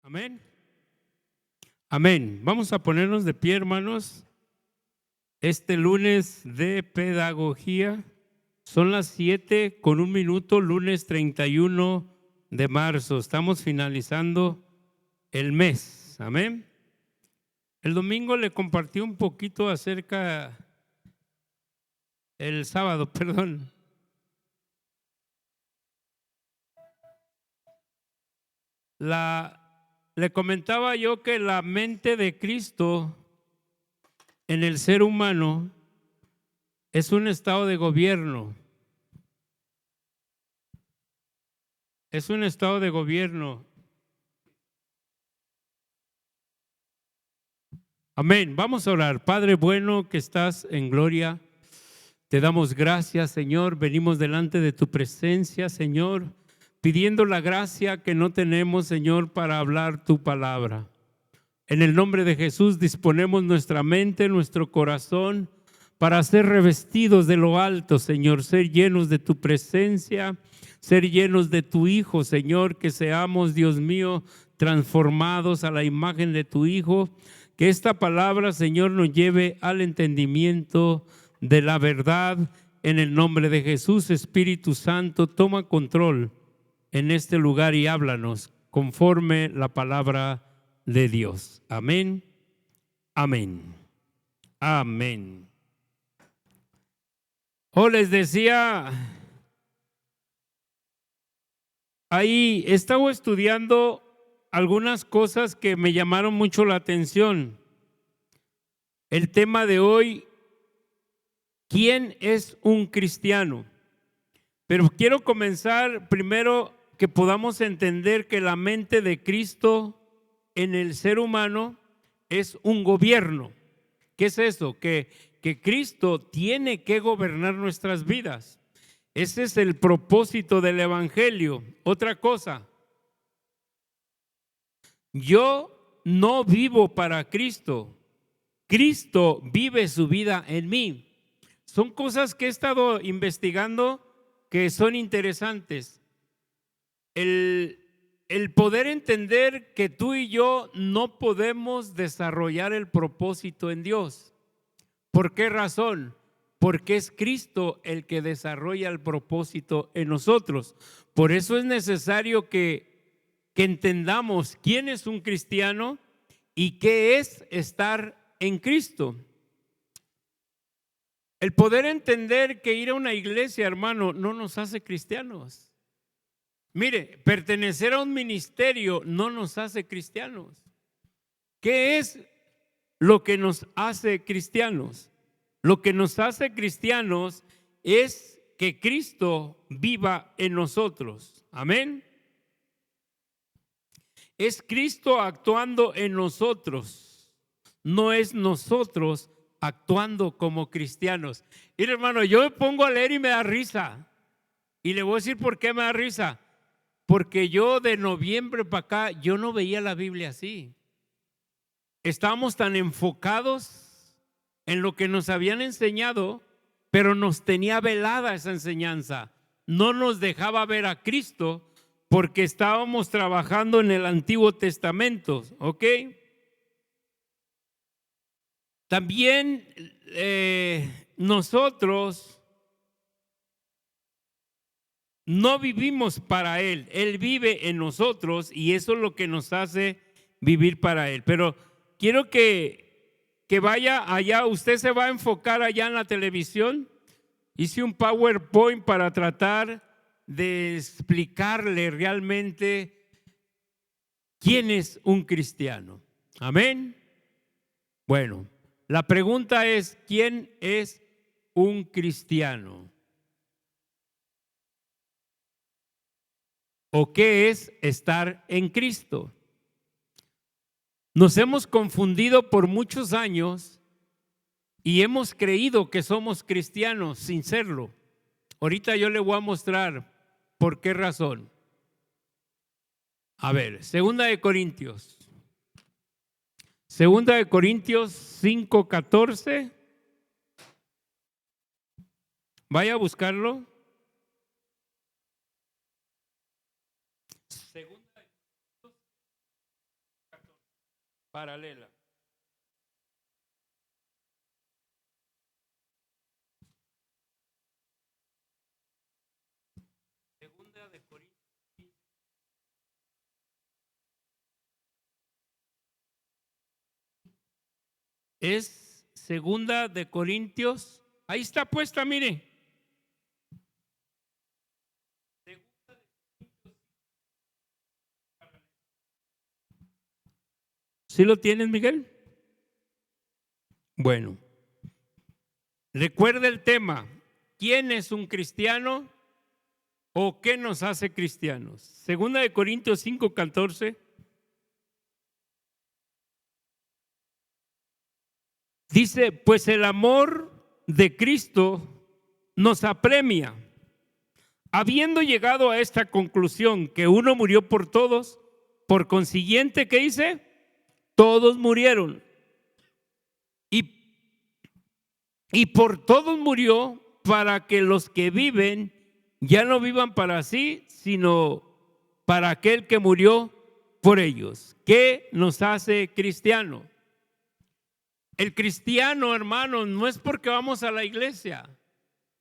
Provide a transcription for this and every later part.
Amén. Amén. Vamos a ponernos de pie, hermanos. Este lunes de pedagogía son las 7:01, lunes 31 de marzo. Estamos finalizando el mes. Amén. El domingo le compartí un poquito acerca, el sábado, perdón. Le comentaba yo que la mente de Cristo en el ser humano es un estado de gobierno. Es un estado de gobierno. Amén. Vamos a orar. Padre bueno que estás en gloria, te damos gracias, Señor. Venimos delante de tu presencia, Señor, pidiendo la gracia que no tenemos, Señor, para hablar tu palabra. En el nombre de Jesús disponemos nuestra mente, nuestro corazón, para ser revestidos de lo alto, Señor, ser llenos de tu presencia, ser llenos de tu Hijo, Señor, que seamos, Dios mío, transformados a la imagen de tu Hijo. Que esta palabra, Señor, nos lleve al entendimiento de la verdad. En el nombre de Jesús, Espíritu Santo, toma control en este lugar y háblanos conforme la palabra de Dios. Amén. Amén. Amén. Les decía, ahí estaba estudiando algunas cosas que me llamaron mucho la atención. El tema de hoy, ¿quién es un cristiano? Pero quiero comenzar primero que podamos entender que la mente de Cristo en el ser humano es un gobierno. ¿Qué es eso? Que Cristo tiene que gobernar nuestras vidas. Ese es el propósito del Evangelio. Otra cosa, yo no vivo para Cristo. Cristo vive su vida en mí. Son cosas que he estado investigando que son interesantes. El poder entender que tú y yo no podemos desarrollar el propósito en Dios. ¿Por qué razón? Porque es Cristo el que desarrolla el propósito en nosotros. Por eso es necesario que entendamos quién es un cristiano y qué es estar en Cristo. El poder entender que ir a una iglesia, hermano, no nos hace cristianos. Mire, pertenecer a un ministerio no nos hace cristianos. ¿Qué es lo que nos hace cristianos? Lo que nos hace cristianos es que Cristo viva en nosotros. Amén. Es Cristo actuando en nosotros. No es nosotros actuando como cristianos. Mire, hermano, yo me pongo a leer y me da risa. Y le voy a decir por qué me da risa. Porque yo de noviembre para acá, yo no veía la Biblia así. Estábamos tan enfocados en lo que nos habían enseñado, pero nos tenía velada esa enseñanza. No nos dejaba ver a Cristo porque estábamos trabajando en el Antiguo Testamento, ¿ok? También nosotros no vivimos para Él. Él vive en nosotros y eso es lo que nos hace vivir para Él. Pero quiero que vaya allá. Usted se va a enfocar allá en la televisión. Hice un PowerPoint para tratar de explicarle realmente quién es un cristiano. Amén. Bueno, la pregunta es, ¿quién es un cristiano? ¿O qué es estar en Cristo? Nos hemos confundido por muchos años y hemos creído que somos cristianos sin serlo. Ahorita yo le voy a mostrar por qué razón. A ver, Segunda de Corintios 5:14. Vaya a buscarlo. paralela. Segunda de Corintios. Es Segunda de Corintios. Ahí está puesta, mire. ¿Sí lo tienes, Miguel? Bueno, recuerda el tema. ¿Quién es un cristiano o qué nos hace cristianos? Segunda de Corintios 5:14. Dice, pues el amor de Cristo nos apremia, habiendo llegado a esta conclusión, que uno murió por todos, por consiguiente, ¿qué dice? Todos murieron. Y por todos murió, para que los que viven ya no vivan para sí, sino para aquel que murió por ellos. ¿Qué nos hace cristiano? El cristiano, hermanos, no es porque vamos a la iglesia.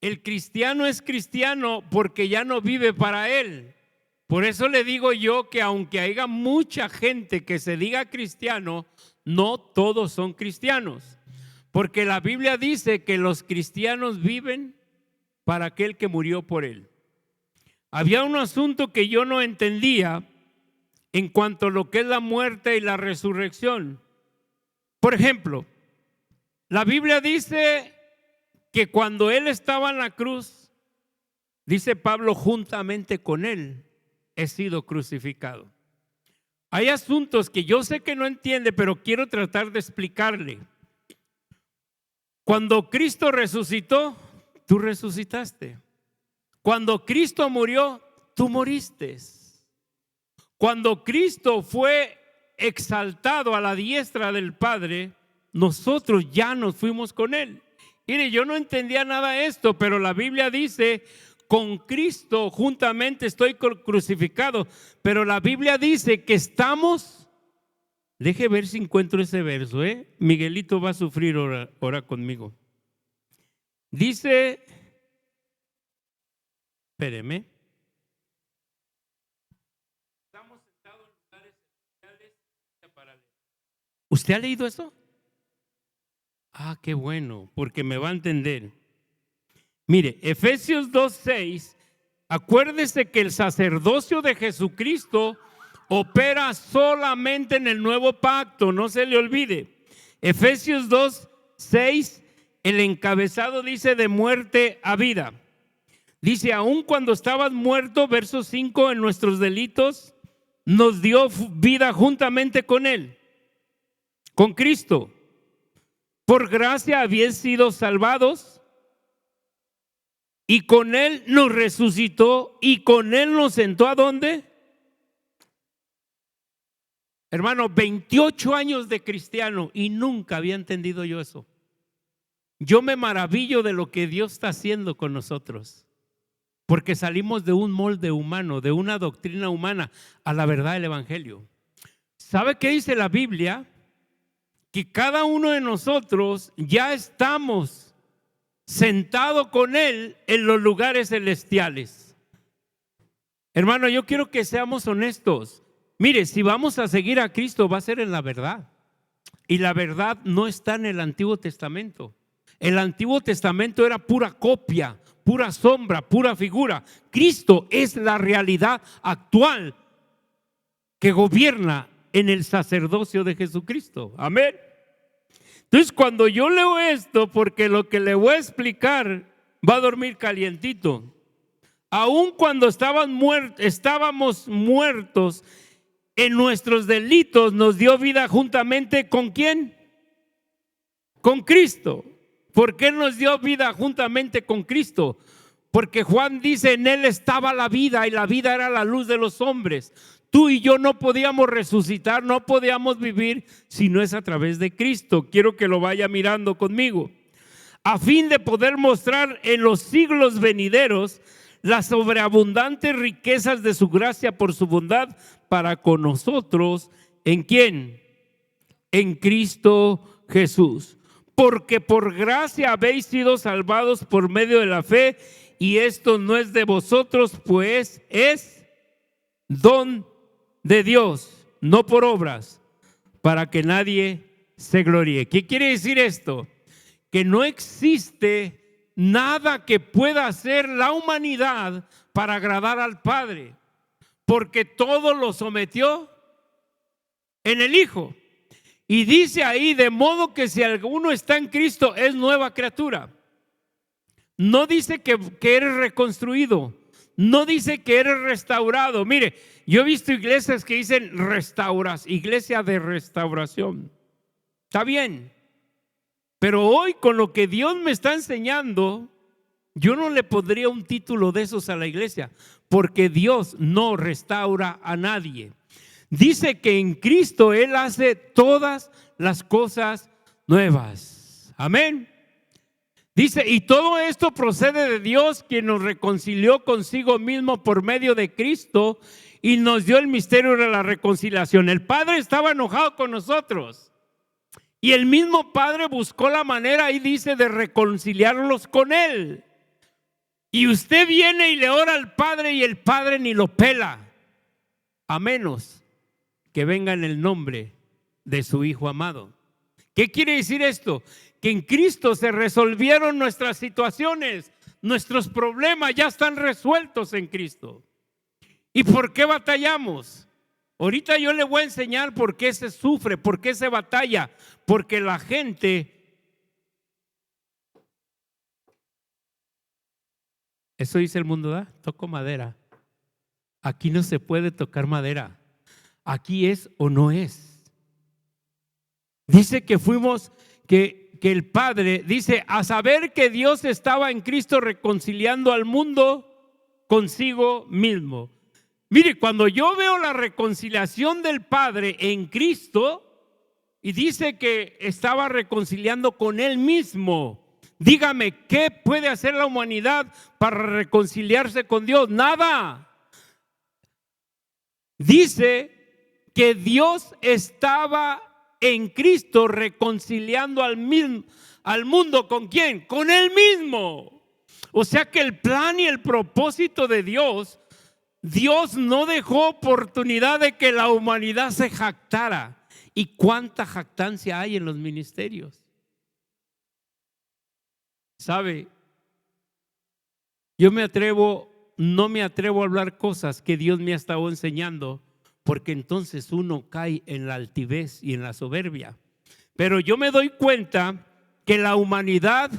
El cristiano es cristiano porque ya no vive para él. Por eso le digo yo que aunque haya mucha gente que se diga cristiano, no todos son cristianos. Porque la Biblia dice que los cristianos viven para aquel que murió por él. Había un asunto que yo no entendía en cuanto a lo que es la muerte y la resurrección. Por ejemplo, la Biblia dice que cuando él estaba en la cruz, dice Pablo, juntamente con él he sido crucificado. Hay asuntos que yo sé que no entiende, pero quiero tratar de explicarle. Cuando Cristo resucitó, tú resucitaste. Cuando Cristo murió, tú moriste. Cuando Cristo fue exaltado a la diestra del Padre, nosotros ya nos fuimos con él. Mire, yo no entendía nada de esto, pero la Biblia dice, con Cristo juntamente estoy crucificado. Pero la Biblia dice que estamos, deje ver si encuentro ese verso, Miguelito va a sufrir ahora conmigo. Dice, espéreme. Estamos sentados en lugares especiales para leer. ¿Usted ha leído eso? Ah, qué bueno, porque me va a entender. Mire, Efesios 2:6, acuérdese que el sacerdocio de Jesucristo opera solamente en el nuevo pacto, no se le olvide. Efesios 2:6, el encabezado dice de muerte a vida. Dice, aun cuando estabas muerto, verso 5, en nuestros delitos, nos dio vida juntamente con él, con Cristo. Por gracia habéis sido salvados y con él nos resucitó y con él nos sentó ¿a dónde? Hermano, 28 años de cristiano y nunca había entendido yo eso. Yo me maravillo de lo que Dios está haciendo con nosotros, porque salimos de un molde humano, de una doctrina humana a la verdad del evangelio. ¿Sabe qué dice la Biblia? Que cada uno de nosotros ya estamos sentados con él en los lugares celestiales. Hermano, yo quiero que seamos honestos. Mire, si vamos a seguir a Cristo, va a ser en la verdad. Y la verdad no está en el Antiguo Testamento. El Antiguo Testamento era pura copia, pura sombra, pura figura. Cristo es la realidad actual que gobierna en el sacerdocio de Jesucristo. Amén. Entonces, cuando yo leo esto, porque lo que le voy a explicar va a dormir calientito. Aun cuando estábamos muertos en nuestros delitos, nos dio vida juntamente ¿con quién? Con Cristo. ¿Por qué nos dio vida juntamente con Cristo? Porque Juan dice, en él estaba la vida y la vida era la luz de los hombres. Tú y yo no podíamos resucitar, no podíamos vivir si no es a través de Cristo. Quiero que lo vaya mirando conmigo. A fin de poder mostrar en los siglos venideros las sobreabundantes riquezas de su gracia por su bondad para con nosotros. ¿En quién? en Cristo Jesús. Porque por gracia habéis sido salvados por medio de la fe, y esto no es de vosotros, pues es don de Dios, no por obras, para que nadie se gloríe. ¿Qué quiere decir esto? Que no existe nada que pueda hacer la humanidad para agradar al Padre, porque todo lo sometió en el Hijo. Y dice ahí, de modo que si alguno está en Cristo, es nueva criatura. No dice que eres reconstruido, no dice que eres restaurado. Mire, yo he visto iglesias que dicen iglesia de restauración. Está bien, pero hoy con lo que Dios me está enseñando, yo no le pondría un título de esos a la iglesia, porque Dios no restaura a nadie. Dice que en Cristo Él hace todas las cosas nuevas. Amén. Dice, y todo esto procede de Dios, quien nos reconcilió consigo mismo por medio de Cristo y nos dio el misterio de la reconciliación. El Padre estaba enojado con nosotros y el mismo Padre buscó la manera, ahí dice, de reconciliarlos con Él. Y usted viene y le ora al Padre y el Padre ni lo pela, a menos que venga en el nombre de su Hijo amado. ¿Qué quiere decir esto? Que en Cristo se resolvieron nuestras situaciones, nuestros problemas ya están resueltos en Cristo. ¿Y por qué batallamos? Ahorita yo le voy a enseñar por qué se sufre, por qué se batalla, porque la gente, eso dice el mundo, ¿da? Toco madera. Aquí no se puede tocar madera. Aquí es o no es. Dice que que el Padre, dice, a saber que Dios estaba en Cristo reconciliando al mundo consigo mismo. Mire, cuando yo veo la reconciliación del Padre en Cristo, y dice que estaba reconciliando con Él mismo, dígame, ¿qué puede hacer la humanidad para reconciliarse con Dios? Nada. Dice que Dios estaba en Cristo reconciliando al mundo. ¿Con quién? Con Él mismo. O sea que el plan y el propósito de Dios no dejó oportunidad de que la humanidad se jactara. ¿Y cuánta jactancia hay en los ministerios? ¿Sabe? Yo no me atrevo a hablar cosas que Dios me ha estado enseñando, porque entonces uno cae en la altivez y en la soberbia. Pero yo me doy cuenta que la humanidad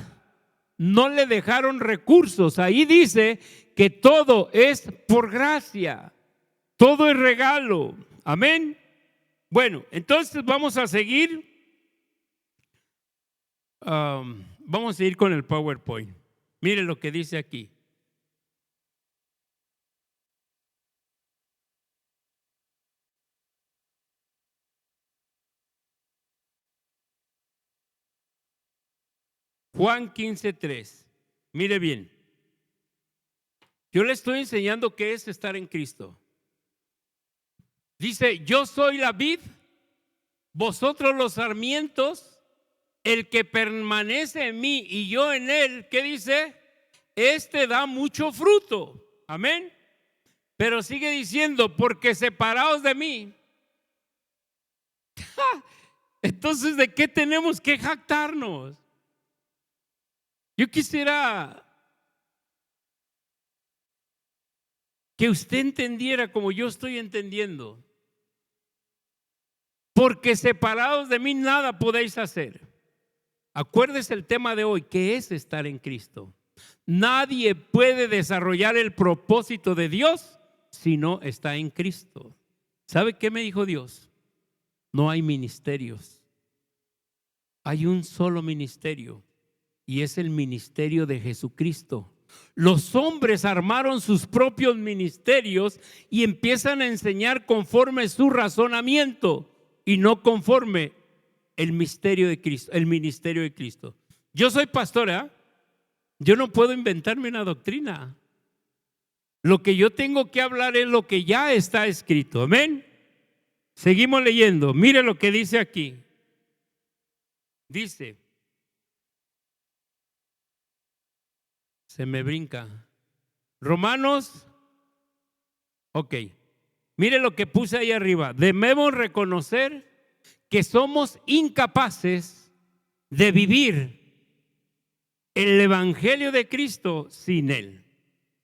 no le dejaron recursos. Ahí dice que todo es por gracia, todo es regalo. Amén. Bueno, entonces vamos a seguir. Vamos a seguir con el PowerPoint. Mire lo que dice aquí. Juan 15:3. Mire bien. Yo le estoy enseñando qué es estar en Cristo. Dice, yo soy la vid, vosotros los sarmientos, el que permanece en mí y yo en él, ¿qué dice? Este da mucho fruto. Amén. Pero sigue diciendo, porque separados de mí. Entonces, ¿de qué tenemos que jactarnos? Yo quisiera que usted entendiera como yo estoy entendiendo. Porque separados de mí nada podéis hacer. Acuérdese el tema de hoy, que es estar en Cristo. Nadie puede desarrollar el propósito de Dios si no está en Cristo. ¿Sabe qué me dijo Dios? No hay ministerios. Hay un solo ministerio. Y es el ministerio de Jesucristo. Los hombres armaron sus propios ministerios y empiezan a enseñar conforme su razonamiento y no conforme el misterio de Cristo, el ministerio de Cristo. Yo soy pastor, ¿eh? Yo no puedo inventarme una doctrina. Lo que yo tengo que hablar es lo que ya está escrito. Amén. Seguimos leyendo. Mire lo que dice aquí. Dice, se me brinca. Romanos, ok. Mire lo que puse ahí arriba. Debemos reconocer que somos incapaces de vivir el evangelio de Cristo sin Él.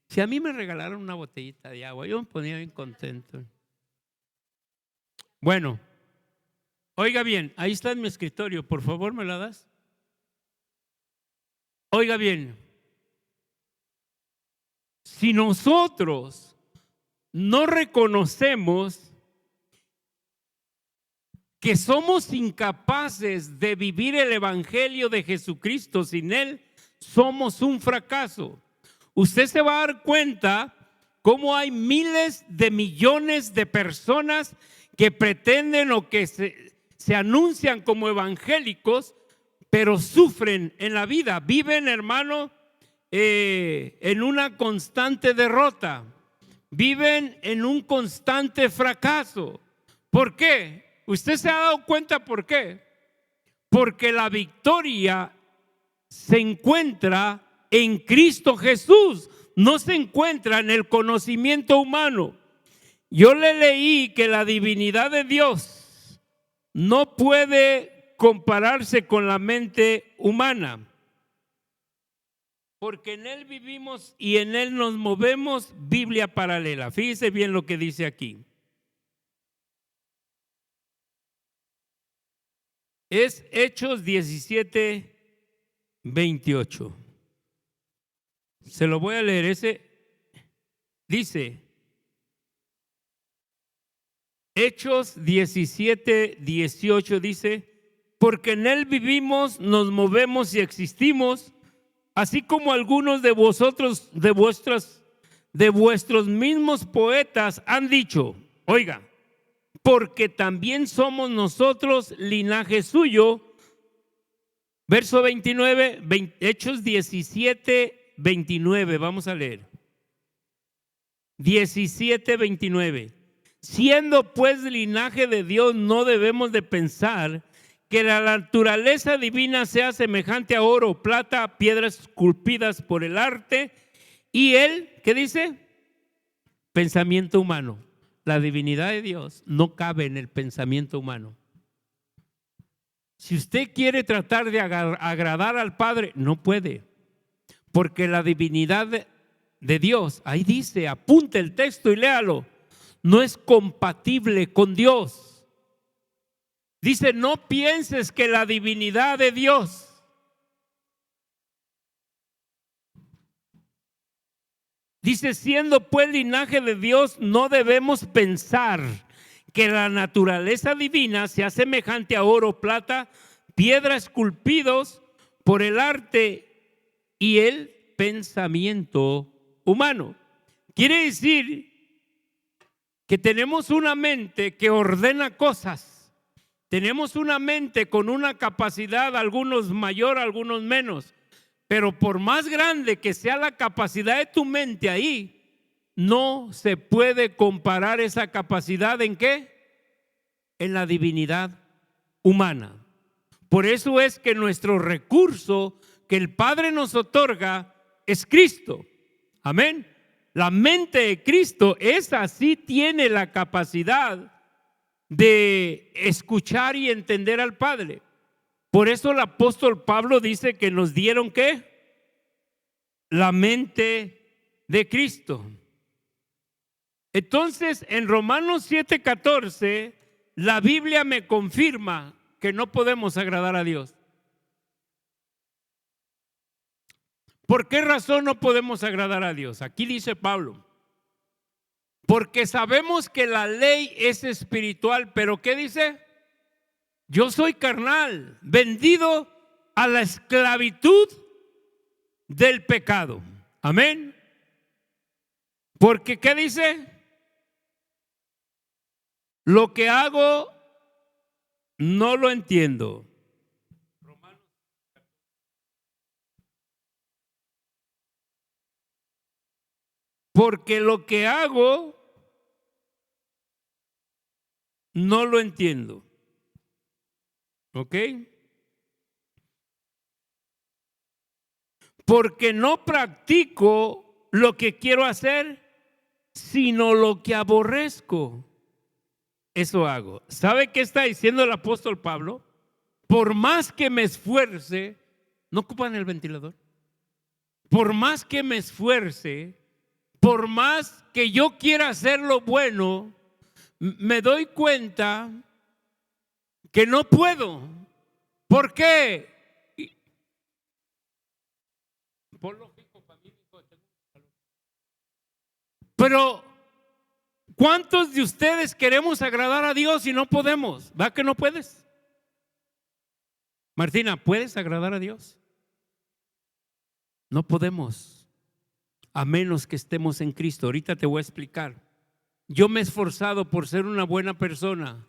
Si a mí me regalaron una botellita de agua, yo me ponía bien contento. Bueno, oiga bien, ahí está en mi escritorio, por favor, ¿me la das? Oiga bien, si nosotros no reconocemos que somos incapaces de vivir el evangelio de Jesucristo sin Él, somos un fracaso. Usted se va a dar cuenta cómo hay miles de millones de personas que pretenden o que se anuncian como evangélicos, pero sufren en la vida, viven, hermano, en una constante derrota, viven en un constante fracaso. ¿Por qué? ¿Usted se ha dado cuenta por qué? Porque la victoria se encuentra en Cristo Jesús, no se encuentra en el conocimiento humano. Yo le leí que la divinidad de Dios no puede compararse con la mente humana, porque en Él vivimos y en Él nos movemos. Biblia paralela. Fíjese bien lo que dice aquí. Es Hechos 17:28. Se lo voy a leer. Ese dice, Hechos 17:18 dice, porque en Él vivimos, nos movemos y existimos, así como algunos de vosotros, de vuestros mismos poetas han dicho. Oiga, porque también somos nosotros linaje suyo. Verso 29, Hechos 17:29, vamos a leer. 17:29. Siendo pues linaje de Dios, no debemos de pensar que la naturaleza divina sea semejante a oro, plata, piedras esculpidas por el arte y el, ¿qué dice? Pensamiento humano. La divinidad de Dios no cabe en el pensamiento humano. Si usted quiere tratar de agradar al Padre, no puede, porque la divinidad de Dios, ahí dice, apunte el texto y léalo, no es compatible con Dios. Dice, no pienses que la divinidad de Dios dice, siendo pues linaje de Dios, no debemos pensar que la naturaleza divina sea semejante a oro, plata, piedra esculpidos por el arte y el pensamiento humano. Quiere decir que tenemos una mente que ordena cosas. Tenemos una mente con una capacidad, algunos mayor, algunos menos. Pero por más grande que sea la capacidad de tu mente ahí, no se puede comparar esa capacidad ¿en qué? En la divinidad humana. Por eso es que nuestro recurso que el Padre nos otorga es Cristo. Amén. La mente de Cristo, esa sí tiene la capacidad de escuchar y entender al Padre. Por eso el apóstol Pablo dice que nos dieron ¿qué? La mente de Cristo. Entonces, en Romanos 7:14, la Biblia me confirma que no podemos agradar a Dios. ¿Por qué razón no podemos agradar a Dios? Aquí dice Pablo, porque sabemos que la ley es espiritual, pero ¿qué dice? Yo soy carnal, vendido a la esclavitud del pecado. Amén. Porque ¿qué dice? Lo que hago no lo entiendo. Porque lo que hago no lo entiendo. ¿Ok? porque no practico lo que quiero hacer, sino lo que aborrezco. Eso hago. ¿Sabe qué está diciendo el apóstol Pablo? Por más que me esfuerce, ¿no ocupan el ventilador? Por más que me esfuerce, por más que yo quiera hacer lo bueno, me doy cuenta que no puedo. ¿Por qué? Pero ¿cuántos de ustedes queremos agradar a Dios y no podemos? ¿Va que no puedes? Martina, ¿puedes agradar a Dios? No podemos, a menos que estemos en Cristo. Ahorita te voy a explicar. Yo me he esforzado por ser una buena persona.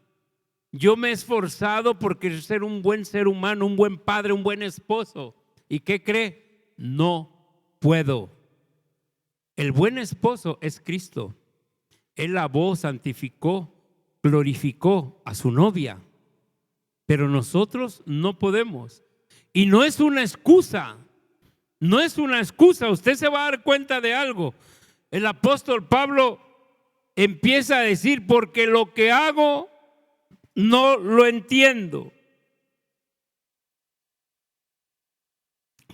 Yo me he esforzado por querer ser un buen ser humano, un buen padre, un buen esposo. ¿Y qué cree? No puedo. El buen esposo es Cristo. Él lavó, santificó, glorificó a su novia. Pero nosotros no podemos. Y no es una excusa. No es una excusa. Usted se va a dar cuenta de algo. El apóstol Pablo empieza a decir, porque lo que hago no lo entiendo.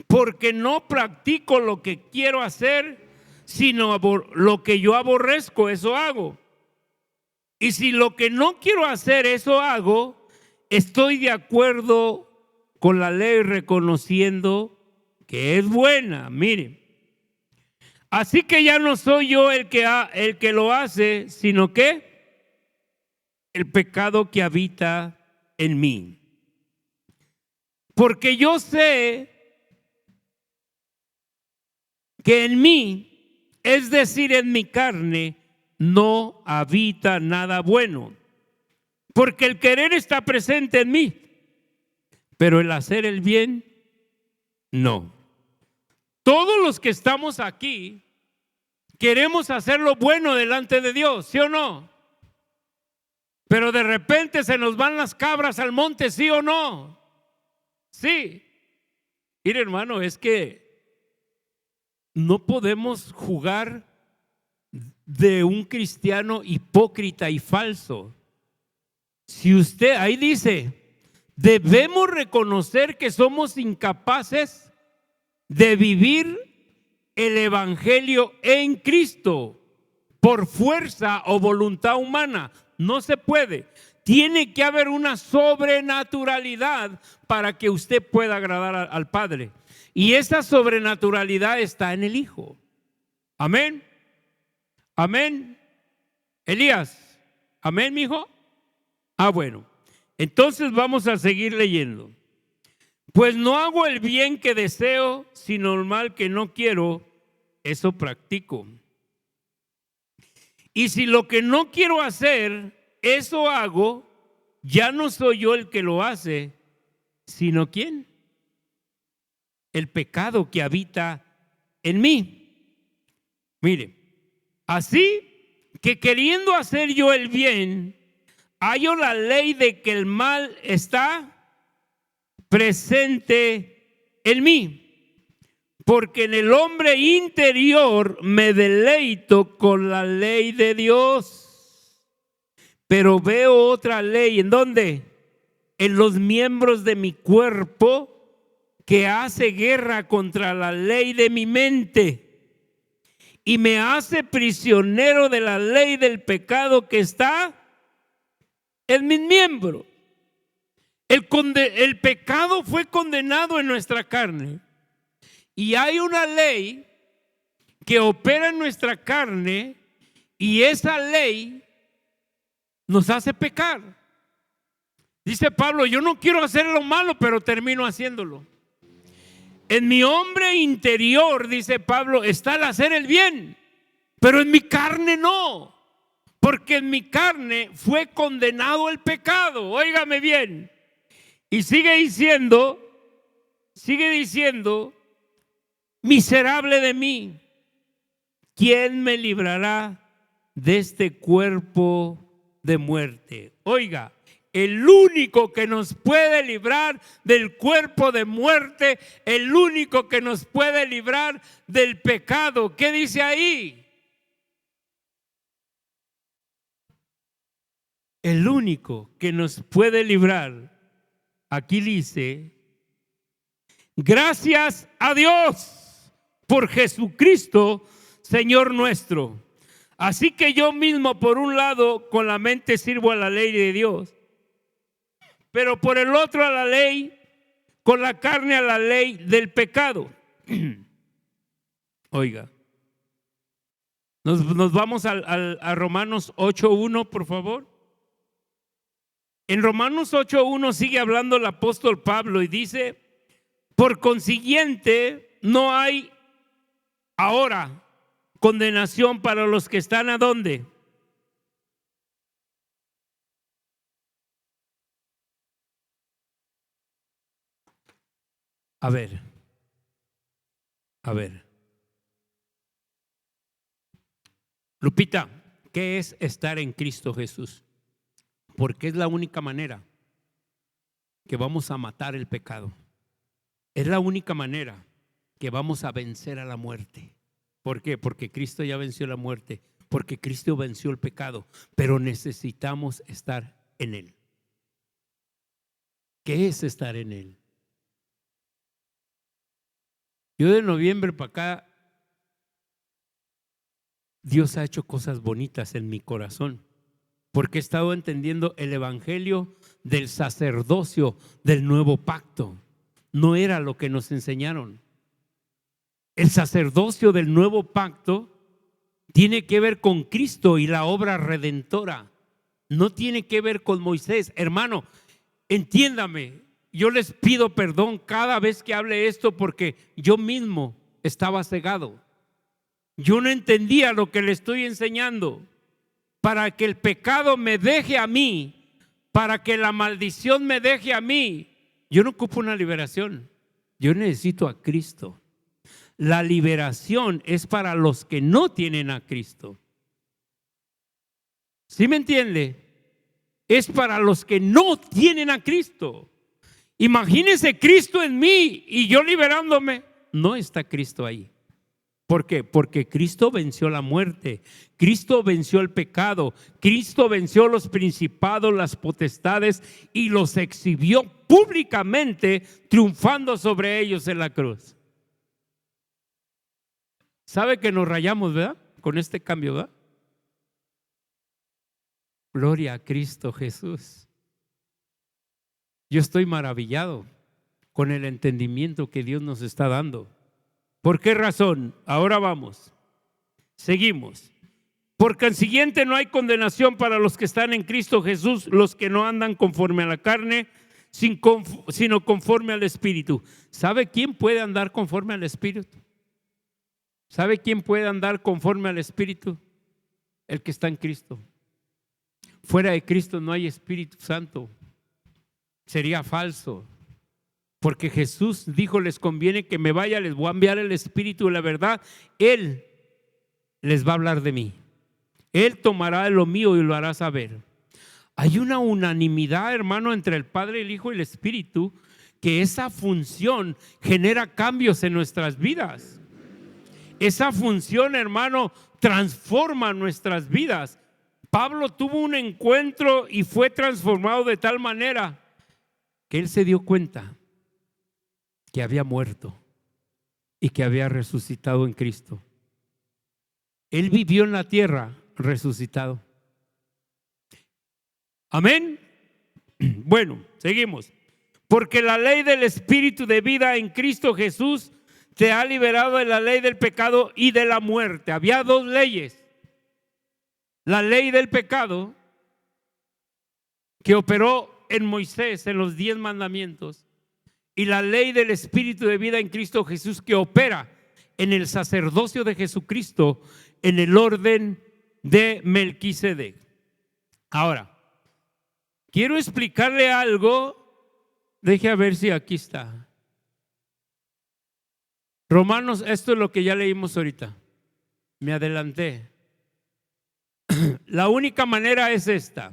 Porque no practico lo que quiero hacer, sino lo que yo aborrezco, eso hago. Y si lo que no quiero hacer, eso hago, estoy de acuerdo con la ley reconociendo que es buena. Miren, así que ya no soy yo el que lo hace, sino que el pecado que habita en mí. Porque yo sé que en mí, es decir, en mi carne, no habita nada bueno. Porque el querer está presente en mí, pero el hacer el bien, no. Todos los que estamos aquí queremos hacer lo bueno delante de Dios, ¿sí o no? Pero de repente se nos van las cabras al monte, ¿sí o no? Sí. Mire, hermano, es que no podemos jugar de un cristiano hipócrita y falso. Si usted, ahí dice, debemos reconocer que somos incapaces de vivir el evangelio en Cristo por fuerza o voluntad humana. No se puede. Tiene que haber una sobrenaturalidad para que usted pueda agradar al Padre. Y esa sobrenaturalidad está en el Hijo. Amén. Amén. Elías. Amén, mi hijo. Bueno. Entonces vamos a seguir leyendo. Pues no hago el bien que deseo, sino el mal que no quiero, eso practico. Y si lo que no quiero hacer, eso hago, ya no soy yo el que lo hace, sino ¿quién? El pecado que habita en mí. Mire, así que queriendo hacer yo el bien, hallo la ley de que el mal está presente en mí, porque en el hombre interior me deleito con la ley de Dios, pero veo otra ley. ¿En dónde? En los miembros de mi cuerpo, que hace guerra contra la ley de mi mente y me hace prisionero de la ley del pecado que está en mis miembros. El pecado fue condenado en nuestra carne y hay una ley que opera en nuestra carne y esa ley nos hace pecar. Dice Pablo, yo no quiero hacer lo malo, pero termino haciéndolo. En mi hombre interior, dice Pablo, está el hacer el bien, pero en mi carne no, porque en mi carne fue condenado el pecado. Óigame bien. Y sigue diciendo, miserable de mí, ¿quién me librará de este cuerpo de muerte? Oiga, El único que nos puede librar del cuerpo de muerte, el único que nos puede librar del pecado. ¿Qué dice ahí? El único que nos puede librar. Aquí dice, gracias a Dios por Jesucristo, Señor nuestro. Así que yo mismo, por un lado, con la mente sirvo a la ley de Dios, pero por el otro a la ley, con la carne a la ley del pecado. Oiga, nos vamos a Romanos 8:1, por favor. En Romanos 8:1 sigue hablando el apóstol Pablo y dice, por consiguiente, no hay ahora condenación para los que están ¿a dónde? A ver. Lupita, ¿qué es estar en Cristo Jesús? Porque es la única manera que vamos a matar el pecado. Es la única manera que vamos a vencer a la muerte. ¿Por qué? Porque Cristo ya venció la muerte, porque Cristo venció el pecado, pero necesitamos estar en Él. ¿Qué es estar en Él? Yo de noviembre para acá, Dios ha hecho cosas bonitas en mi corazón, porque he estado entendiendo el evangelio del sacerdocio del nuevo pacto. No era lo que nos enseñaron. El sacerdocio del nuevo pacto tiene que ver con Cristo y la obra redentora. No tiene que ver con Moisés. Hermano, entiéndame, yo les pido perdón cada vez que hable esto porque yo mismo estaba cegado. Yo no entendía lo que le estoy enseñando. Para que el pecado me deje a mí, para que la maldición me deje a mí, yo no ocupo una liberación. Yo necesito a Cristo. La liberación es para los que no tienen a Cristo. ¿Sí me entiende? Es para los que no tienen a Cristo. Imagínese Cristo en mí y yo liberándome. No está Cristo ahí. ¿Por qué? Porque Cristo venció la muerte, Cristo venció el pecado, Cristo venció los principados, las potestades y los exhibió públicamente, triunfando sobre ellos en la cruz. ¿Sabe que nos rayamos, verdad? Con este cambio, ¿verdad? Gloria a Cristo Jesús. Yo estoy maravillado con el entendimiento que Dios nos está dando. ¿Por qué razón? Ahora vamos. Seguimos. Por consiguiente no hay condenación para los que están en Cristo Jesús, los que no andan conforme a la carne, sino conforme al Espíritu. ¿Sabe quién puede andar conforme al Espíritu? ¿Sabe quién puede andar conforme al Espíritu? El que está en Cristo. Fuera de Cristo no hay Espíritu Santo. Sería falso. Porque Jesús dijo, les conviene que me vaya, les voy a enviar el Espíritu de la verdad. Él les va a hablar de mí. Él tomará de lo mío y lo hará saber. Hay una unanimidad, hermano, entre el Padre, el Hijo y el Espíritu, que esa función genera cambios en nuestras vidas. Esa función, hermano, transforma nuestras vidas. Pablo tuvo un encuentro y fue transformado de tal manera que él se dio cuenta que había muerto y que había resucitado en Cristo. Él vivió en la tierra resucitado. Amén. Bueno, seguimos. Porque la ley del Espíritu de vida en Cristo Jesús te ha liberado de la ley del pecado y de la muerte. Había dos leyes. La ley del pecado que operó en Moisés en los 10 mandamientos y la ley del Espíritu de vida en Cristo Jesús que opera en el sacerdocio de Jesucristo en el orden de Melquisedec. Ahora, quiero explicarle algo. Deje a ver si aquí está. Romanos, esto es lo que ya leímos ahorita. Me adelanté. La única manera es esta.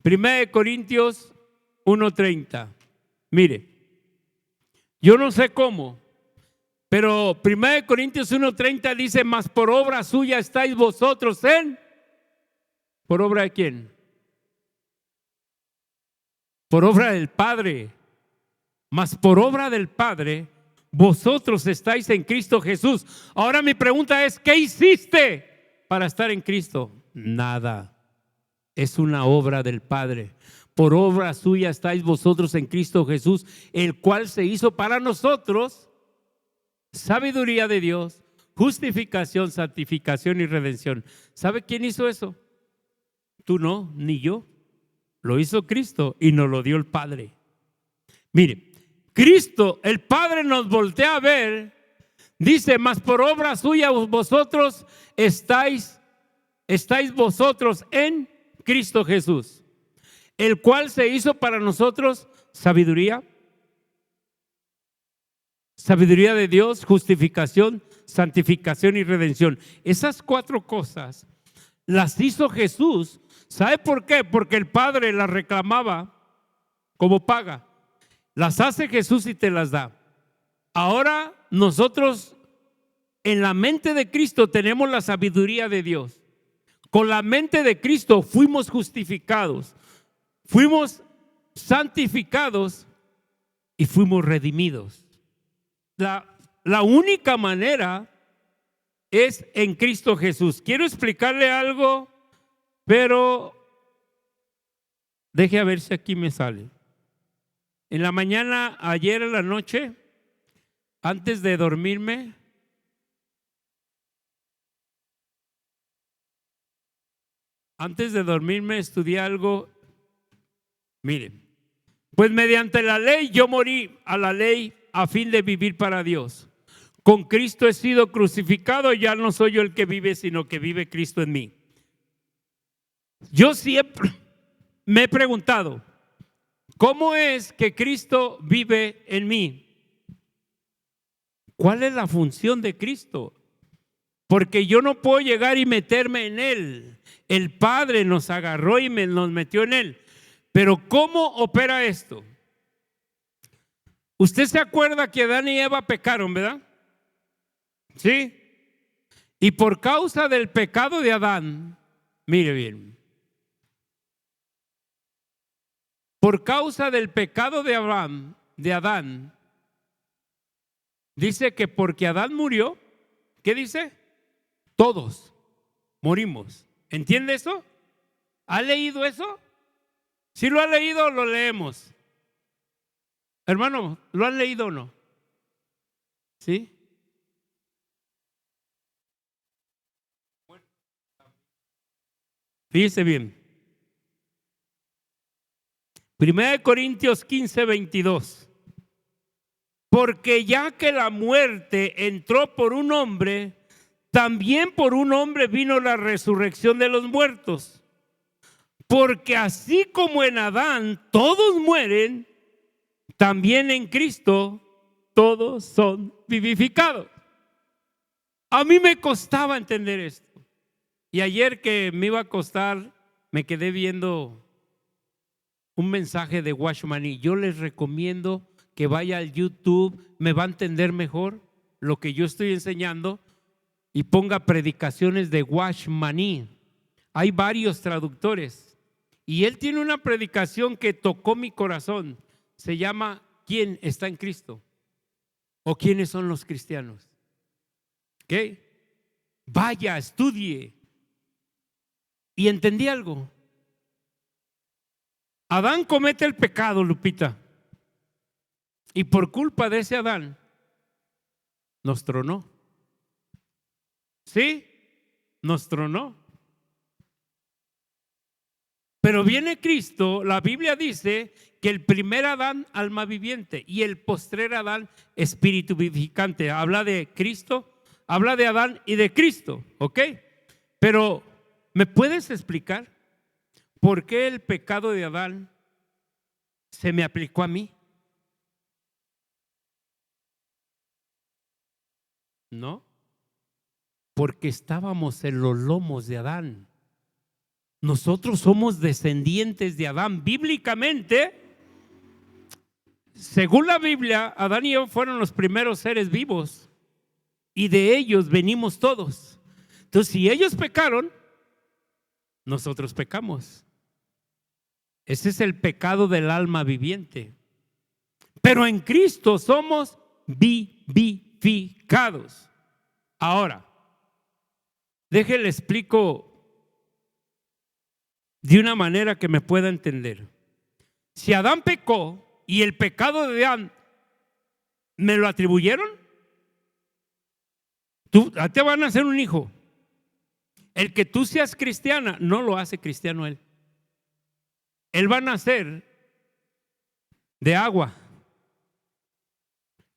Primera de Corintios 1:30. Mire, yo no sé cómo, pero Primera de Corintios 1:30 dice: mas por obra suya estáis vosotros en. ¿Por obra de quién? Por obra del Padre. Mas por obra del Padre, vosotros estáis en Cristo Jesús. Ahora mi pregunta es: ¿qué hiciste para estar en Cristo? Nada. Es una obra del Padre. Por obra suya estáis vosotros en Cristo Jesús, el cual se hizo para nosotros sabiduría de Dios, justificación, santificación y redención. ¿Sabe quién hizo eso? Tú no, ni yo. Lo hizo Cristo y nos lo dio el Padre. Mire, Cristo, el Padre, nos voltea a ver. Dice: mas por obra suya vosotros estáis vosotros en Cristo Jesús, el cual se hizo para nosotros sabiduría de Dios, justificación, santificación y redención. Esas 4 cosas las hizo Jesús. ¿Sabe por qué? Porque el Padre las reclamaba como paga. Las hace Jesús y te las da. Ahora nosotros, en la mente de Cristo, tenemos la sabiduría de Dios. Con la mente de Cristo fuimos justificados, fuimos santificados y fuimos redimidos. La única manera es en Cristo Jesús. Quiero explicarle algo, pero deje a ver si aquí me sale. En la mañana, ayer en la noche, antes de dormirme, estudié algo. Miren, pues mediante la ley yo morí a la ley a fin de vivir para Dios. Con Cristo he sido crucificado, ya no soy yo el que vive, sino que vive Cristo en mí. Yo siempre me he preguntado: ¿cómo es que Cristo vive en mí? ¿Cuál es la función de Cristo? Porque yo no puedo llegar y meterme en Él. El Padre nos agarró y nos metió en Él. Pero ¿cómo opera esto? Usted se acuerda que Adán y Eva pecaron, ¿verdad? ¿Sí? Y por causa del pecado de Adán, mire bien, por causa del pecado de Adán, dice que porque Adán murió, ¿qué dice? Todos morimos. ¿Entiende eso? ¿Ha leído eso? Si lo ha leído, lo leemos. Hermano, ¿lo han leído o no? ¿Sí? Fíjese bien. 1 Corintios 15:22. Porque ya que la muerte entró por un hombre, también por un hombre vino la resurrección de los muertos. Porque así como en Adán todos mueren, también en Cristo todos son vivificados. A mí me costaba entender esto. Y ayer que me iba a acostar, me quedé viendo un mensaje de Washmani. Yo les recomiendo que vaya al YouTube, me va a entender mejor lo que yo estoy enseñando, y ponga predicaciones de Washmani. Hay varios traductores y él tiene una predicación que tocó mi corazón. Se llama ¿Quién está en Cristo? ¿O quiénes son los cristianos? ¿Qué? Vaya, estudie. Y entendí algo. Adán comete el pecado, Lupita, y por culpa de ese Adán nos tronó. ¿Sí? Nos tronó. Pero viene Cristo. La Biblia dice que el primer Adán, alma viviente, y el postrer Adán, espíritu vivificante. Habla de Cristo, habla de Adán y de Cristo, ¿ok? Pero ¿me puedes explicar por qué el pecado de Adán se me aplicó a mí? No, porque estábamos en los lomos de Adán. Nosotros somos descendientes de Adán. Bíblicamente, según la Biblia, Adán y Eva fueron los primeros seres vivos y de ellos venimos todos. Entonces, si ellos pecaron, nosotros pecamos. Ese es el pecado del alma viviente. Pero en Cristo somos vivificados. Ahora, déjenle explico de una manera que me pueda entender. Si Adán pecó y el pecado de Adán me lo atribuyeron, te van a hacer un hijo. El que tú seas cristiana no lo hace cristiano él. Él va a nacer de agua.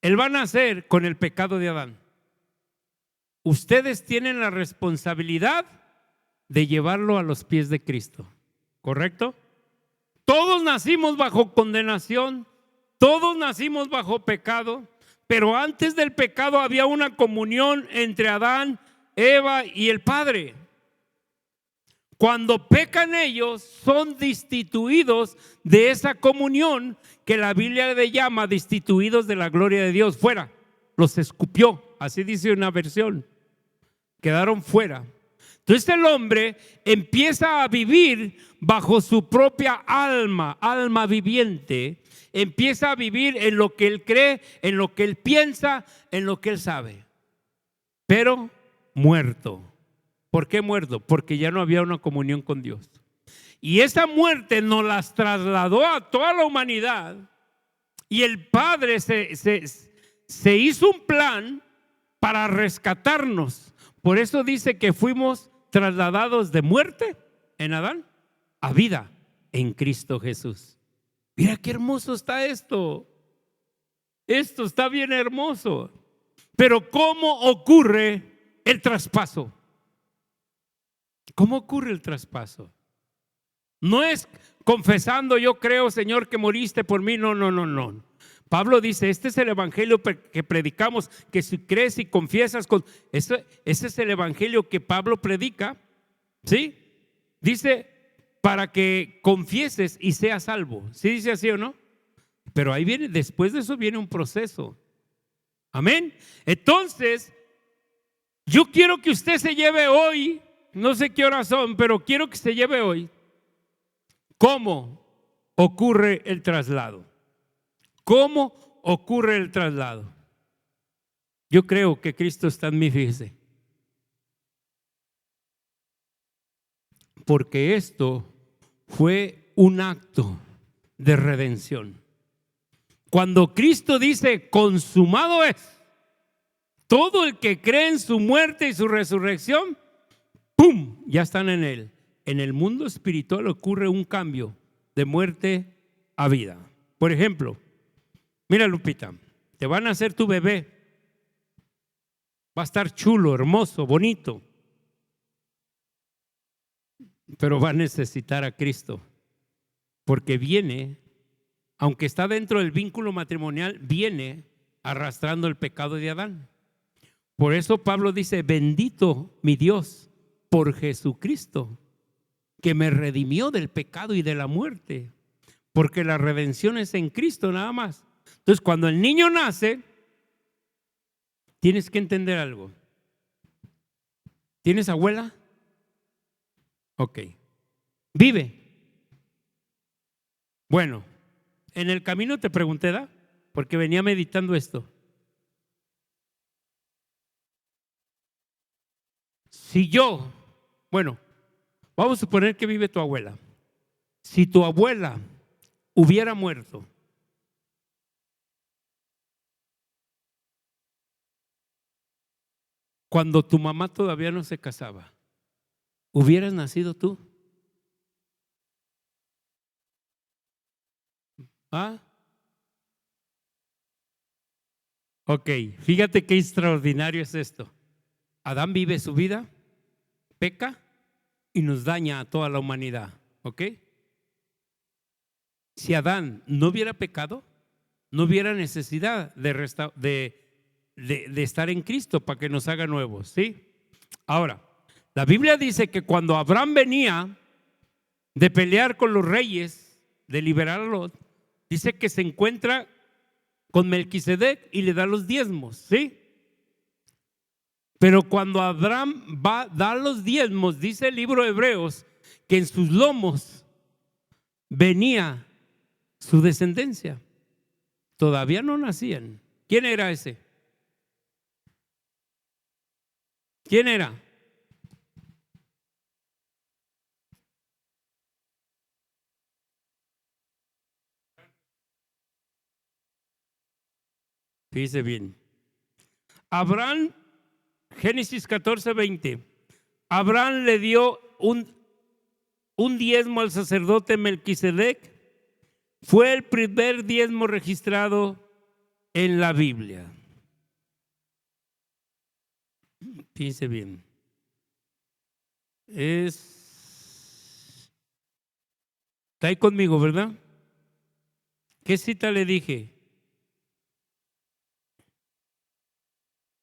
Él va a nacer con el pecado de Adán. Ustedes tienen la responsabilidad de llevarlo a los pies de Cristo, ¿correcto? Todos nacimos bajo condenación, todos nacimos bajo pecado, pero antes del pecado había una comunión entre Adán, Eva y el Padre. Cuando pecan ellos, son destituidos de esa comunión que la Biblia le llama destituidos de la gloria de Dios. Fuera, los escupió, así dice una versión. Quedaron fuera. Entonces el hombre empieza a vivir bajo su propia alma viviente. Empieza a vivir en lo que él cree, en lo que él piensa, en lo que él sabe. Pero muerto. ¿Por qué muerto? Porque ya no había una comunión con Dios. Y esa muerte nos las trasladó a toda la humanidad. Y el Padre se hizo un plan para rescatarnos. Por eso dice que fuimos trasladados de muerte en Adán a vida en Cristo Jesús. Mira qué hermoso está esto. Esto está bien hermoso. Pero ¿cómo ocurre el traspaso? ¿Cómo ocurre el traspaso? No es confesando, yo creo, Señor, que moriste por mí. No. Pablo dice, este es el evangelio que predicamos, que si crees y confiesas, ese es el evangelio que Pablo predica, ¿sí? Dice, para que confieses y seas salvo. ¿Sí dice así o no? Pero ahí viene, después de eso viene un proceso. Amén. Entonces, yo quiero que usted se lleve hoy, no sé qué horas son, pero quiero que se lleve hoy cómo ocurre el traslado. ¿Cómo ocurre el traslado? Yo creo que Cristo está en mí, fíjese. Porque esto fue un acto de redención. Cuando Cristo dice consumado es, todo el que cree en su muerte y su resurrección, ¡pum!, ya están en él. En el mundo espiritual ocurre un cambio de muerte a vida. Por ejemplo, mira, Lupita, te van a hacer tu bebé. Va a estar chulo, hermoso, bonito. Pero va a necesitar a Cristo. Porque viene, aunque está dentro del vínculo matrimonial, viene arrastrando el pecado de Adán. Por eso Pablo dice, bendito mi Dios por Jesucristo, que me redimió del pecado y de la muerte. Porque la redención es en Cristo nada más. Entonces, cuando el niño nace, tienes que entender algo. ¿Tienes abuela? Ok. ¿Vive? Bueno, en el camino te pregunté, ¿da? Porque venía meditando esto. Si yo, bueno, vamos a suponer que vive tu abuela. Si tu abuela hubiera muerto, cuando tu mamá todavía no se casaba, ¿hubieras nacido tú? ¿Ah? Ok, fíjate qué extraordinario es esto. Adán vive su vida, peca y nos daña a toda la humanidad. ¿Ok? Si Adán no hubiera pecado, no hubiera necesidad de estar en Cristo para que nos haga nuevos. ¿Sí? Ahora, la Biblia dice que cuando Abraham venía, de pelear con los reyes, de liberar a Lot, dice que se encuentra con Melquisedec y le da los diezmos, ¿sí? Pero cuando Abraham va a dar los diezmos, dice el libro de Hebreos, que en sus lomos venía su descendencia. Todavía no nacían. ¿Quién era ese? ¿Quién era? Fíjese bien. Abraham, Génesis 14:20. Abraham le dio un diezmo al sacerdote Melquisedec. Fue el primer diezmo registrado en la Biblia. Fíjense bien. Está ahí conmigo, ¿verdad? ¿Qué cita le dije?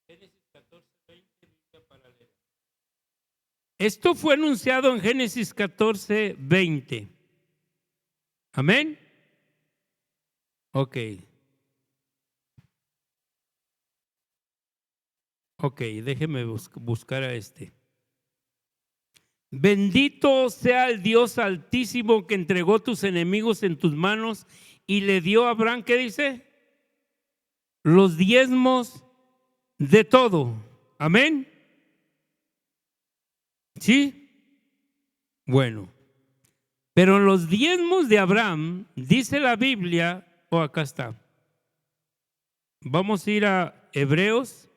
Génesis 14:20. Esto fue anunciado en Génesis 14:20. Amén. Ok, déjeme buscar a este. Bendito sea el Dios Altísimo que entregó tus enemigos en tus manos y le dio a Abraham, ¿qué dice? Los diezmos de todo. Amén. ¿Sí? Bueno, pero en los diezmos de Abraham, dice la Biblia, acá está. Vamos a ir a Hebreos.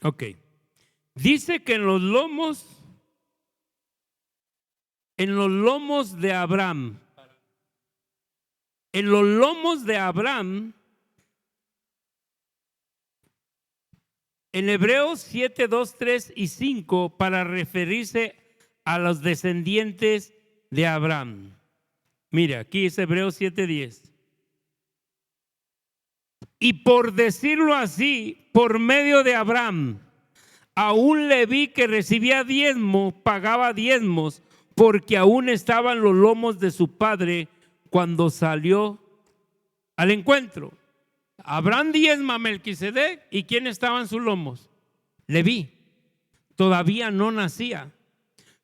Ok. Dice que en los lomos de Abraham, en Hebreos 7, 2, 3 y 5, para referirse a los descendientes de Abraham. Mira, aquí es Hebreos 7, 10. Y por decirlo así, por medio de Abraham, aún Leví que recibía diezmo, pagaba diezmos, porque aún estaban los lomos de su padre cuando salió al encuentro. Abraham diezma a Melquisedec, ¿y quién estaba en sus lomos? Leví. Todavía no nacía,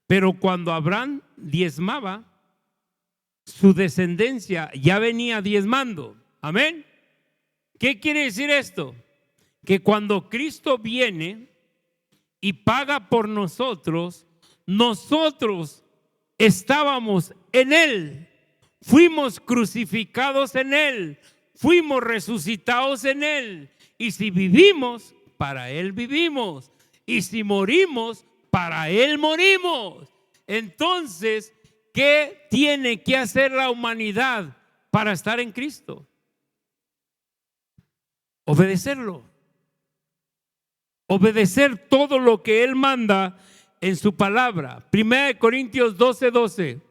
pero cuando Abraham diezmaba, su descendencia ya venía diezmando. Amén. ¿Qué quiere decir esto? Que cuando Cristo viene y paga por nosotros, nosotros estábamos en Él, fuimos crucificados en Él, fuimos resucitados en Él. Y si vivimos, para Él vivimos. Y si morimos, para Él morimos. Entonces, ¿qué tiene que hacer la humanidad para estar en Cristo? Obedecerlo. Obedecer todo lo que Él manda en su palabra. 1 Corintios 12, 12.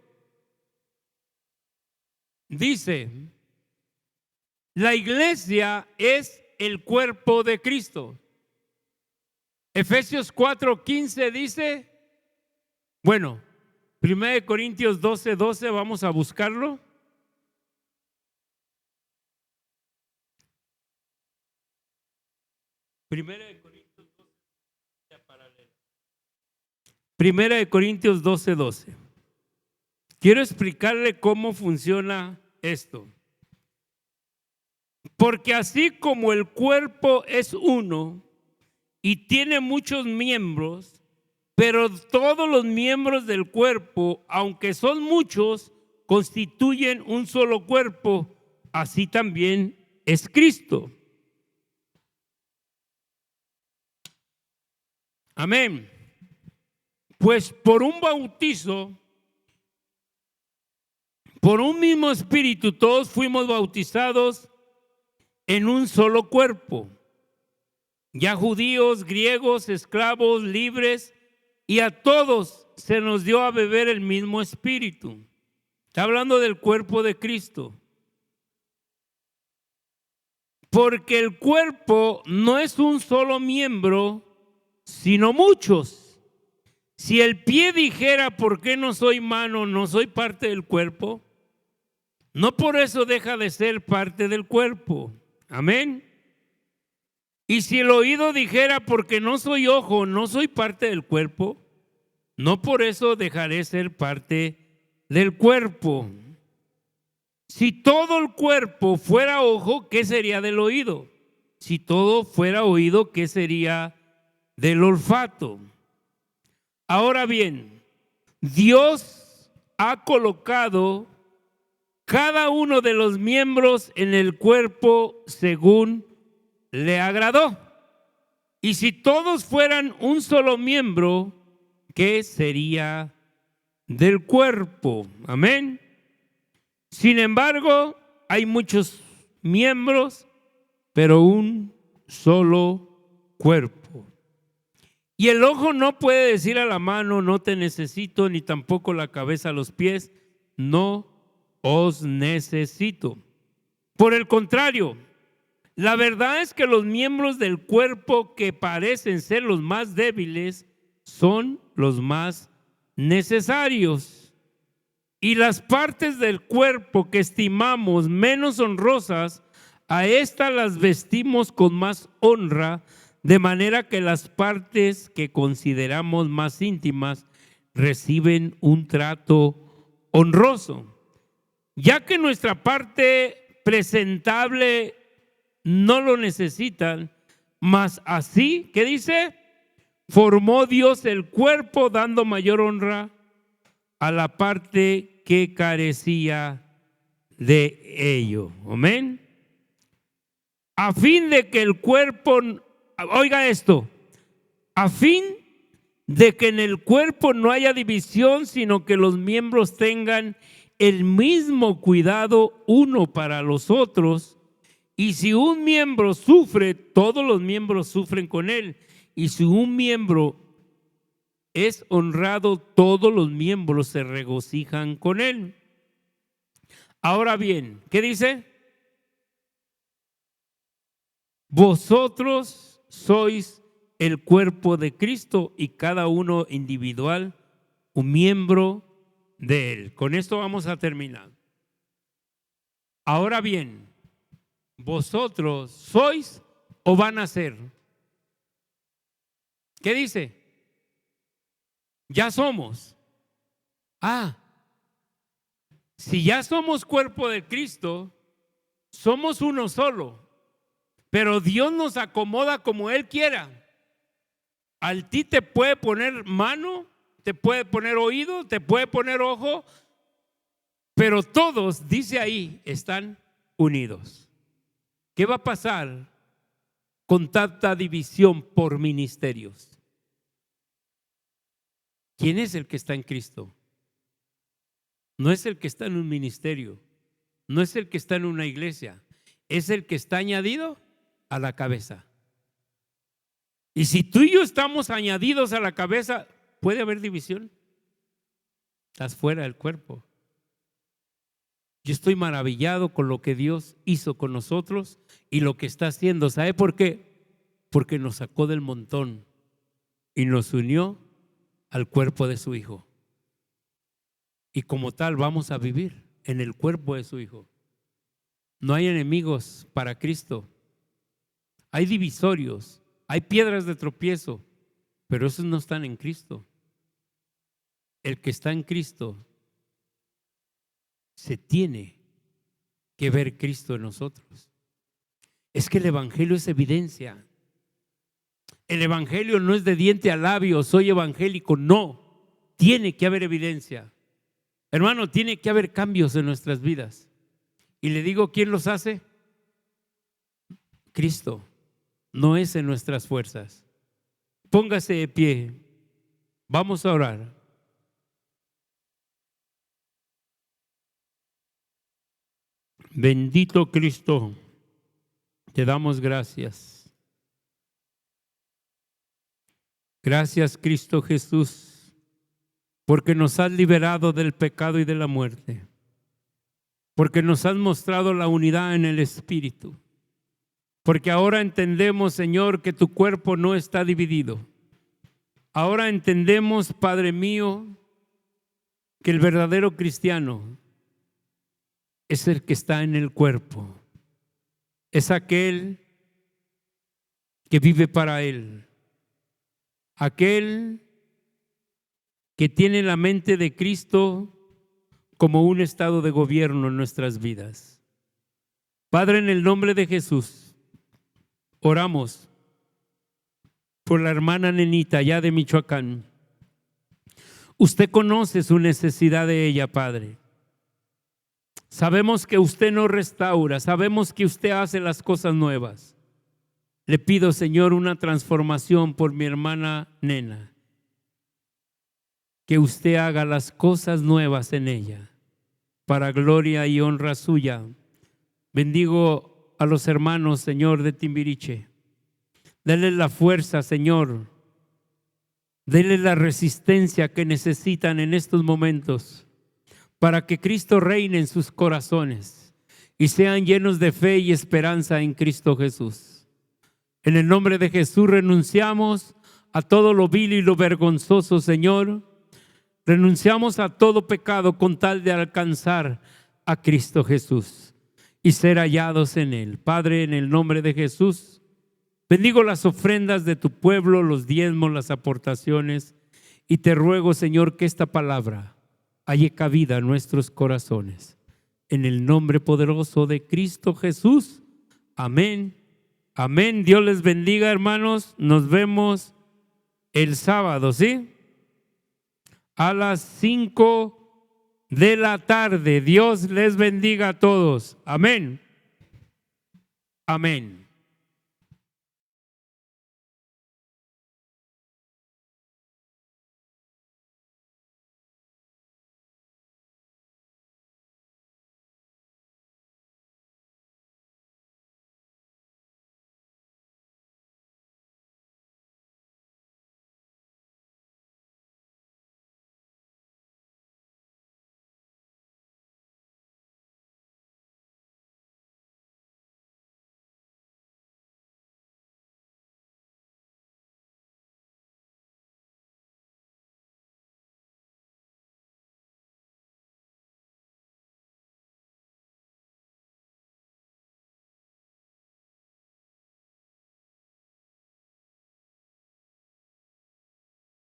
Dice, la iglesia es el cuerpo de Cristo. Efesios 4, 15 dice, bueno, 1 Corintios 12, 12, vamos a buscarlo. Primera de Corintios 12, 12. Quiero explicarle cómo funciona esto. Porque así como el cuerpo es uno y tiene muchos miembros, pero todos los miembros del cuerpo, aunque son muchos, constituyen un solo cuerpo, así también es Cristo. Amén. Pues por un bautizo, por un mismo espíritu, todos fuimos bautizados en un solo cuerpo, ya judíos, griegos, esclavos, libres, y a todos se nos dio a beber el mismo espíritu. Está hablando del cuerpo de Cristo. porque el cuerpo no es un solo miembro, sino muchos. Si el pie dijera, ¿por qué no soy mano, no soy parte del cuerpo? No por eso deja de ser parte del cuerpo. Amén. Y si el oído dijera, porque no soy ojo, no soy parte del cuerpo, no por eso dejaré de ser parte del cuerpo. Si todo el cuerpo fuera ojo, ¿qué sería del oído? Si todo fuera oído, ¿qué sería del olfato? Ahora bien, Dios ha colocado cada uno de los miembros en el cuerpo según le agradó. Y si todos fueran un solo miembro, ¿qué sería del cuerpo? Amén. Sin embargo, hay muchos miembros, pero un solo cuerpo. Y el ojo no puede decir a la mano, no te necesito, ni tampoco la cabeza a los pies, no os necesito. Por el contrario, la verdad es que los miembros del cuerpo que parecen ser los más débiles son los más necesarios. Y las partes del cuerpo que estimamos menos honrosas, a estas las vestimos con más honra, de manera que las partes que consideramos más íntimas reciben un trato honroso. Ya que nuestra parte presentable no lo necesitan, mas así, ¿qué dice? Formó Dios el cuerpo dando mayor honra a la parte que carecía de ello. Amén. A fin de que el cuerpo, oiga esto, a fin de que en el cuerpo no haya división, sino que los miembros tengan el mismo cuidado uno para los otros. Y si un miembro sufre, todos los miembros sufren con él. Y si un miembro es honrado, todos los miembros se regocijan con él. Ahora bien, ¿qué dice? Vosotros sois el cuerpo de Cristo y cada uno individual, un miembro de él. Con esto vamos a terminar. Ahora bien, vosotros sois o van a ser. ¿Qué dice? Ya somos. Si ya somos cuerpo de Cristo, somos uno solo. Pero Dios nos acomoda como Él quiera. Al ti te puede poner mano, te puede poner oído, te puede poner ojo, pero todos, dice ahí, están unidos. ¿Qué va a pasar con tanta división por ministerios? ¿Quién es el que está en Cristo? No es el que está en un ministerio, no es el que está en una iglesia, es el que está añadido a la cabeza. Y si tú y yo estamos añadidos a la cabeza, ¿puede haber división? Estás fuera del cuerpo. Yo estoy maravillado con lo que Dios hizo con nosotros y lo que está haciendo. ¿Sabe por qué? Porque nos sacó del montón y nos unió al cuerpo de su Hijo. Y como tal vamos a vivir en el cuerpo de su Hijo. No hay enemigos para Cristo. Hay divisorios, hay piedras de tropiezo, pero esos no están en Cristo. El que está en Cristo, se tiene que ver Cristo en nosotros. Es que el evangelio es evidencia. El evangelio no es de diente a labio, soy evangélico, no. Tiene que haber evidencia. Hermano, tiene que haber cambios en nuestras vidas. Y le digo, ¿quién los hace? Cristo. No es en nuestras fuerzas. Póngase de pie. Vamos a orar. Bendito Cristo, te damos gracias. Gracias, Cristo Jesús, porque nos has liberado del pecado y de la muerte, porque nos has mostrado la unidad en el Espíritu, Porque ahora entendemos, Señor, que tu cuerpo no está dividido. Ahora entendemos, Padre mío, que el verdadero cristiano es el que está en el cuerpo. Es aquel que vive para Él. Aquel que tiene la mente de Cristo como un estado de gobierno en nuestras vidas. Padre, en el nombre de Jesús, oramos por la hermana Nenita allá de Michoacán. Usted conoce su necesidad de ella, Padre. Sabemos que usted no restaura, sabemos que usted hace las cosas nuevas. Le pido, Señor, una transformación por mi hermana Nena. Que usted haga las cosas nuevas en ella, para gloria y honra suya. Bendigo a los hermanos, Señor, de Timbiriche. Dele la fuerza, Señor. Dele la resistencia que necesitan en estos momentos para que Cristo reine en sus corazones y sean llenos de fe y esperanza en Cristo Jesús. En el nombre de Jesús renunciamos a todo lo vil y lo vergonzoso, Señor. Renunciamos a todo pecado con tal de alcanzar a Cristo Jesús y ser hallados en Él. Padre, en el nombre de Jesús, bendigo las ofrendas de tu pueblo, los diezmos, las aportaciones, y te ruego, Señor, que esta palabra halle cabida en nuestros corazones. En el nombre poderoso de Cristo Jesús. Amén. Amén. Dios les bendiga, hermanos. Nos vemos el sábado, ¿sí? A las 5 de la tarde. Dios les bendiga a todos. Amén. Amén.